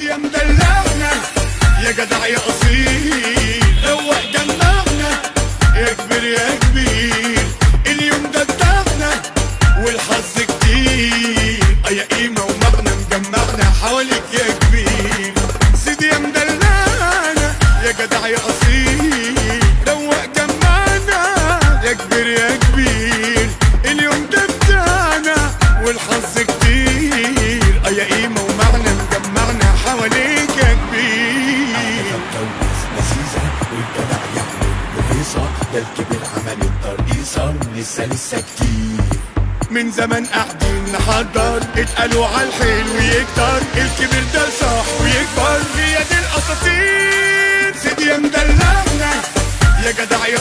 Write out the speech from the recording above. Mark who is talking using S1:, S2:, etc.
S1: يا مدلعنا يا جدع يا اصيل، روق جمعنا يا كبير يا كبير. اليوم ده بتاعنا والحظ كتير، يا قيمة ومغنى مجمعنا حواليك يا كبير. سيدي يا مدلعنا يا جدع يا اصيل، روق جمعنا يا كبير يا كبير. اليوم ده بتاعنا والحظ كتير، يا قيمة ومغنى مجمعنا حواليك يا كبير.
S2: لذيذة والجدع يعمل الهيصة، ده الكبير عمل الترقيصة لسه كتير.
S1: من زمان قاعدين نحضر، اتقالوا عالحلو يكتر، الكبير ده صح ويكبر، هي دي الاساطير. سيدي يا مدلعنا يا جدع يا